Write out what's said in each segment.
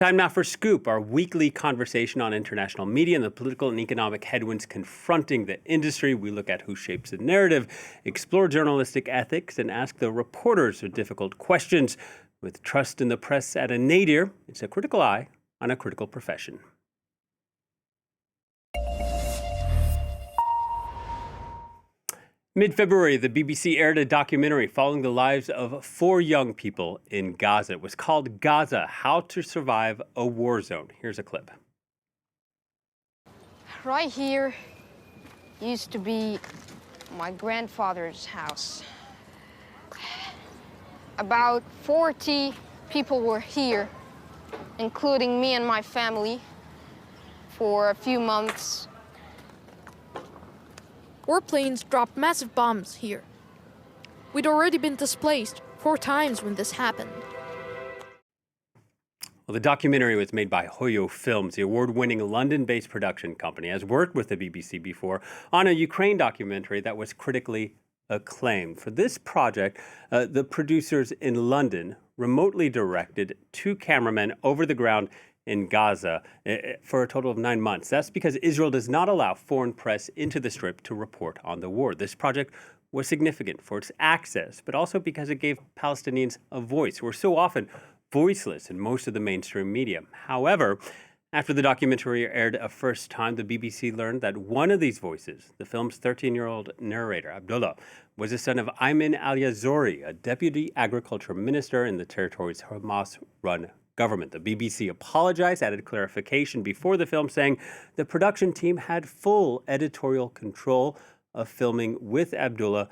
Time now for Scoop, our weekly conversation on international media and the political and economic headwinds confronting the industry. We look at who shapes the narrative, explore journalistic ethics, and ask the reporters difficult questions. With trust in the press at a nadir, it's a critical eye on a critical profession. Mid-February, the BBC aired a documentary following the lives of 4 young people in Gaza. It was called Gaza, How to Survive a War Zone. Here's a clip. Right here used to be my grandfather's house. About 40 people were here, including me and my family, for a few months. Warplanes dropped massive bombs here. We'd already been displaced 4 times when this happened. Well, the documentary was made by Hoyo Films. The award-winning London-based production company has worked with the BBC before on a Ukraine documentary that was critically acclaimed. For this project, the producers in London remotely directed 2 cameramen over the ground in Gaza for a total of 9 months. That's because Israel does not allow foreign press into the Strip to report on the war. This project was significant for its access, but also because it gave Palestinians a voice who are so often voiceless in most of the mainstream media. However, after the documentary aired a first time, the BBC learned that one of these voices, the film's 13-year-old narrator, Abdullah, was the son of Ayman al-Yazori, a deputy agriculture minister in the territory's Hamas-run government. The BBC apologized, added clarification before the film, saying the production team had full editorial control of filming with Abdullah.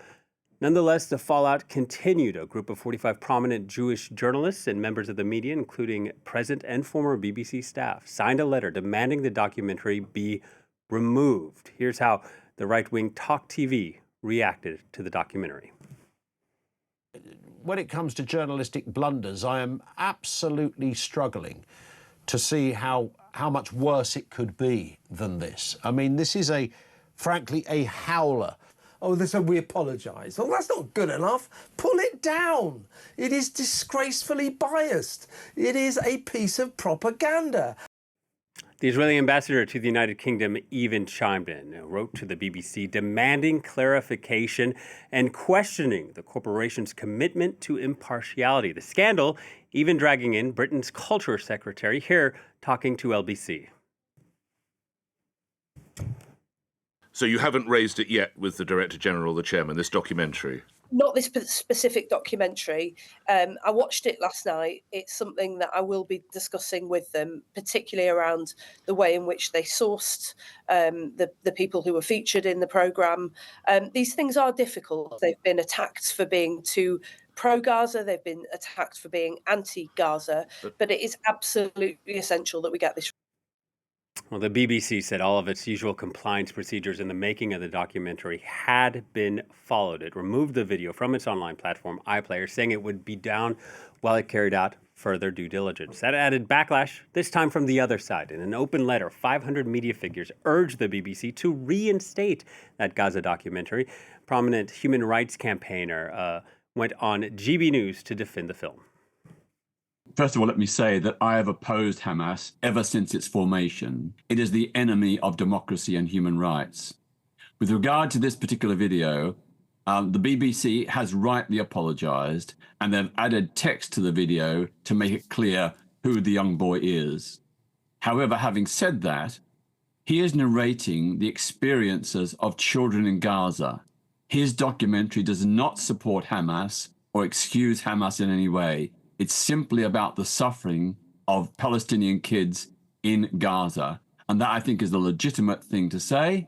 Nonetheless, the fallout continued. A group of 45 prominent Jewish journalists and members of the media, including present and former BBC staff, signed a letter demanding the documentary be removed. Here's how the right-wing Talk TV reacted to the documentary. When it comes to journalistic blunders, I am absolutely struggling to see how much worse it could be than this. I mean, this is frankly, a howler. Oh, they said we apologise. Well, that's not good enough. Pull it down. It is disgracefully biased. It is a piece of propaganda. The Israeli ambassador to the United Kingdom even chimed in, wrote to the BBC demanding clarification and questioning the corporation's commitment to impartiality. The scandal even dragging in Britain's culture secretary, here talking to LBC. So you haven't raised it yet with the Director General, the Chairman, this documentary? Not this specific documentary. I watched it last night. It's something that I will be discussing with them, particularly around the way in which they sourced the people who were featured in the programme. These things are difficult. They've been attacked for being too pro-Gaza. They've been attacked for being anti-Gaza. But it is absolutely essential that we get this. Well, the BBC said all of its usual compliance procedures in the making of the documentary had been followed. It removed the video from its online platform, iPlayer, saying it would be down while it carried out further due diligence. That added backlash, this time from the other side. In an open letter, 500 media figures urged the BBC to reinstate that Gaza documentary. Prominent human rights campaigner went on GB News to defend the film. First of all, let me say that I have opposed Hamas ever since its formation. It is the enemy of democracy and human rights. With regard to this particular video, the BBC has rightly apologized, and they've added text to the video to make it clear who the young boy is. However, having said that, he is narrating the experiences of children in Gaza. His documentary does not support Hamas or excuse Hamas in any way. It's simply about the suffering of Palestinian kids in Gaza. And that, I think, is the legitimate thing to say.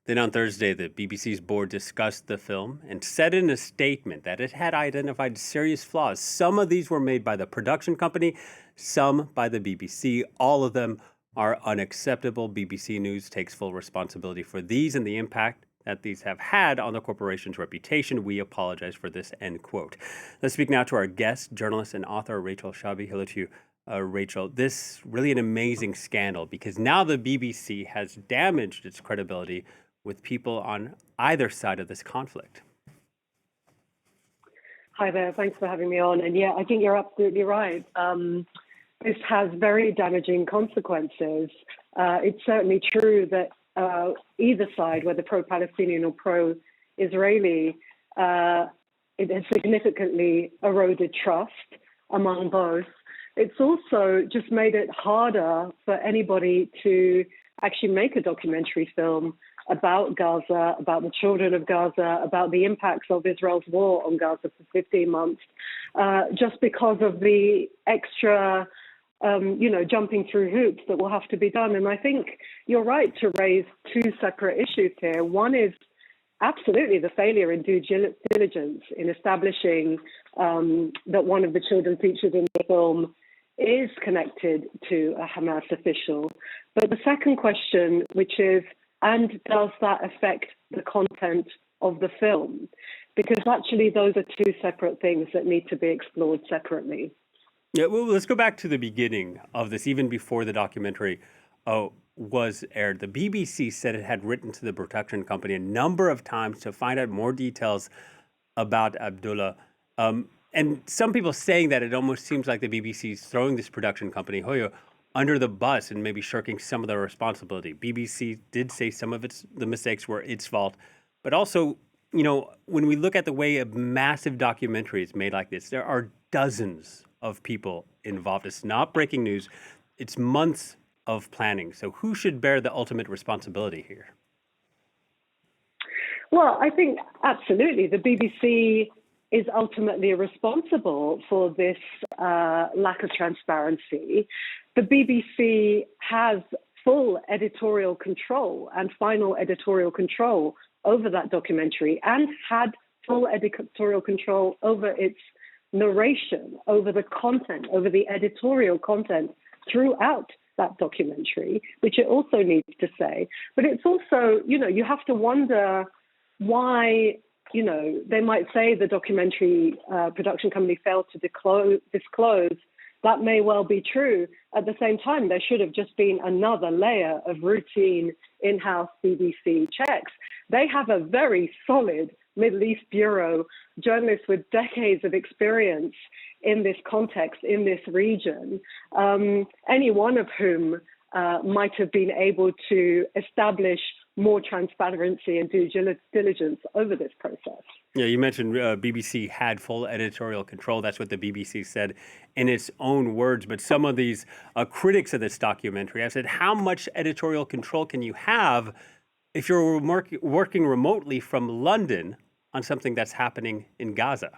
Then on Thursday, the BBC's board discussed the film and said in a statement that it had identified serious flaws. Some of these were made by the production company, some by the BBC. All of them are unacceptable. BBC News takes full responsibility for these and the impact that these have had on the corporation's reputation. We apologize for this, end quote. Let's speak now to our guest, journalist and author Rachel Shabi. Hello to you, Rachel. This really an amazing scandal because now the BBC has damaged its credibility with people on either side of this conflict. Hi there, thanks for having me on. And yeah, I think you're absolutely right. this has very damaging consequences. It's certainly true that either side, whether pro-Palestinian or pro-Israeli, it has significantly eroded trust among both. It's also just made it harder for anybody to actually make a documentary film about Gaza, about the children of Gaza, about the impacts of Israel's war on Gaza for 15 months, just because of the extra, jumping through hoops that will have to be done. And I think you're right to raise two separate issues here. One is absolutely the failure in due diligence in establishing that one of the children featured in the film is connected to a Hamas official. But the second question, which is, and does that affect the content of the film? Because actually those are two separate things that need to be explored separately. Yeah, well, let's go back to the beginning of this, even before the documentary was aired. The BBC said it had written to the production company a number of times to find out more details about Abdullah. And some people saying that it almost seems like the BBC is throwing this production company, Hoyo, under the bus and maybe shirking some of the responsibility. BBC did say some of the mistakes were its fault. But also, when we look at the way a massive documentary is made like this, there are dozens of people involved. It's not breaking news. It's months of planning. So who should bear the ultimate responsibility here? Well, I think absolutely the BBC is ultimately responsible for this lack of transparency. The BBC has full editorial control and final editorial control over that documentary, and had full editorial control over its narration, over the content, over the editorial content throughout that documentary, which it also needs to say. But it's also, you have to wonder why, they might say the documentary production company failed to disclose. That may well be true. At the same time, there should have just been another layer of routine in-house BBC checks. They have a very solid Middle East bureau, journalists with decades of experience in this context, in this region, any one of whom might have been able to establish more transparency and due diligence over this process. Yeah, you mentioned BBC had full editorial control. That's what the BBC said in its own words. But some of these critics of this documentary have said, how much editorial control can you have if you're working remotely from London on something that's happening in Gaza?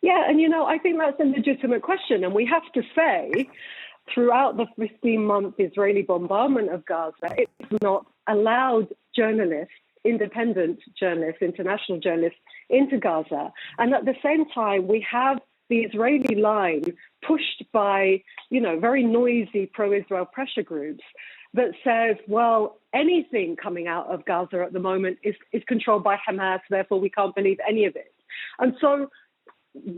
Yeah, and I think that's a legitimate question. And we have to say, throughout the 15-month Israeli bombardment of Gaza, it's not allowed journalists, independent journalists, international journalists into Gaza. And at the same time, we have the Israeli line pushed by, very noisy pro-Israel pressure groups that says, well, anything coming out of Gaza at the moment is controlled by Hamas, therefore we can't believe any of it. And so,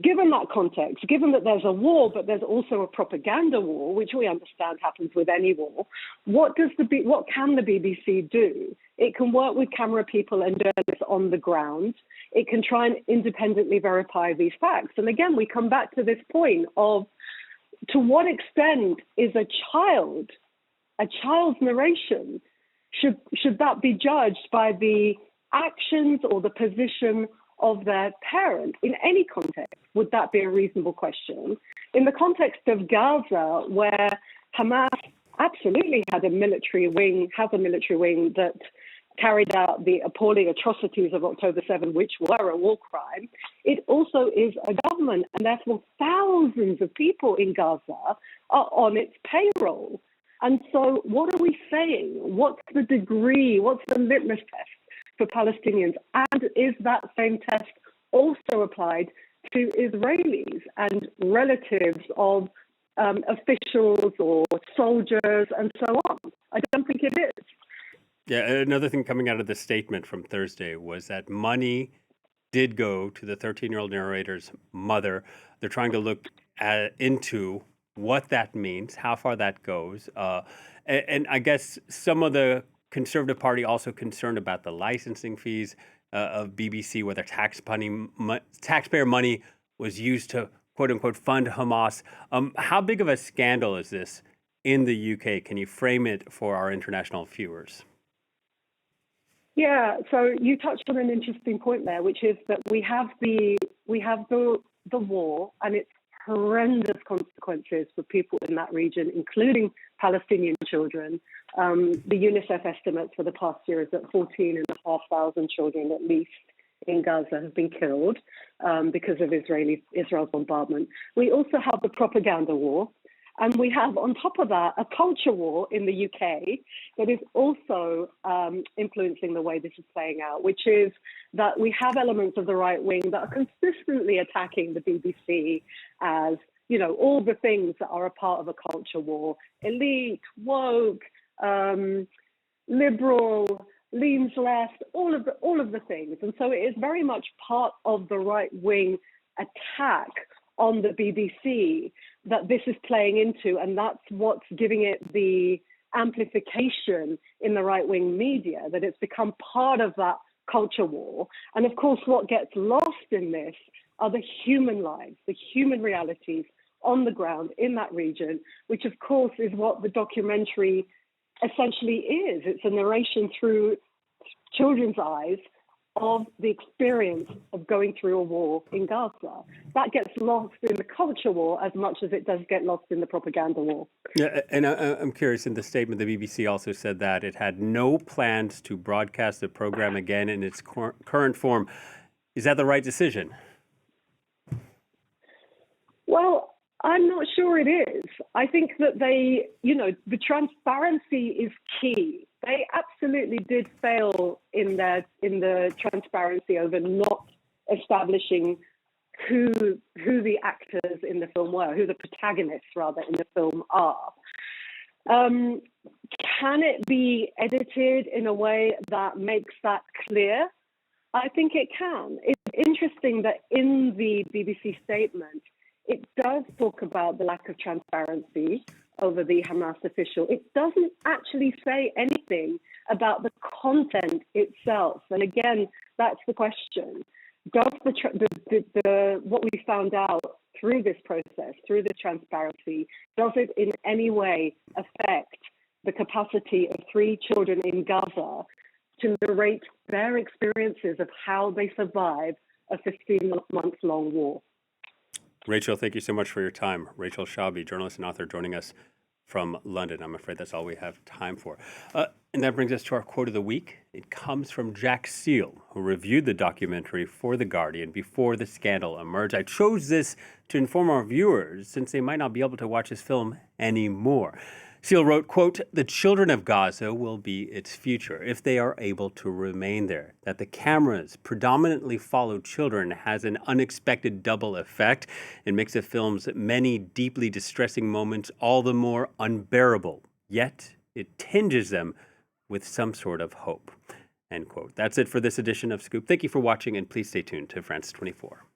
given that context, given that there's a war, but there's also a propaganda war, which we understand happens with any war, what can the BBC do? It can work with camera people and journalists on the ground. It can try and independently verify these facts. And again, we come back to this point of, to what extent is a child's narration, should that be judged by the actions or the position of their parent in any context? Would that be a reasonable question? In the context of Gaza, where Hamas absolutely has a military wing that carried out the appalling atrocities of October 7, which were a war crime, it also is a government, and therefore thousands of people in Gaza are on its payroll. And so what are we saying? What's the degree? What's the litmus test for Palestinians? And is that same test also applied to Israelis and relatives of officials or soldiers and so on? I don't think it is. Yeah, another thing coming out of the statement from Thursday was that money did go to the 13-year-old narrator's mother. They're trying to look into what that means, how far that goes. And I guess some of the Conservative Party also concerned about the licensing fees of BBC, whether taxpayer money was used to, quote unquote, fund Hamas. How big of a scandal is this in the UK? Can you frame it for our international viewers? Yeah, so you touched on an interesting point there, which is that we have the war and its horrendous consequences for people in that region, including Palestinian children. The UNICEF estimates for the past year is that 14,500 children at least in Gaza have been killed because of Israel's bombardment. We also have the propaganda war. And we have, on top of that, a culture war in the UK that is also influencing the way this is playing out, which is that we have elements of the right wing that are consistently attacking the BBC as, you know, all the things that are a part of a culture war: elite, woke, liberal, leans left, all of the things. And so it is very much part of the right wing attack on the BBC that this is playing into, and that's what's giving it the amplification in the right-wing media, that it's become part of that culture war. And of course, what gets lost in this are the human lives, the human realities on the ground in that region, which of course is what the documentary essentially is. It's a narration through children's eyes of the experience of going through a war in Gaza. That gets lost in the culture war as much as it does get lost in the propaganda war. Yeah, and I'm curious, in the statement, the BBC also said that it had no plans to broadcast the program again in its current form. Is that the right decision? Well, I'm not sure it is. I think that the transparency is key. They absolutely did fail in the transparency over not establishing who the actors in the film were, who the protagonists rather in the film are. Can it be edited in a way that makes that clear? I think it can. It's interesting that in the BBC statement, it does talk about the lack of transparency over the Hamas official. It doesn't actually say anything about the content itself. And again, that's the question. Does what we found out through this process, through the transparency, does it in any way affect the capacity of 3 children in Gaza to narrate their experiences of how they survive a 15-month-long war? Rachel, thank you so much for your time. Rachel Shabi, journalist and author, joining us from London. I'm afraid that's all we have time for. And that brings us to our quote of the week. It comes from Jack Seal, who reviewed the documentary for The Guardian before the scandal emerged. I chose this to inform our viewers, since they might not be able to watch this film anymore. Seal wrote, quote, "The children of Gaza will be its future if they are able to remain there. That the cameras predominantly follow children has an unexpected double effect. It makes the film's many deeply distressing moments all the more unbearable. Yet it tinges them with some sort of hope." End quote. That's it for this edition of Scoop. Thank you for watching, and please stay tuned to France 24.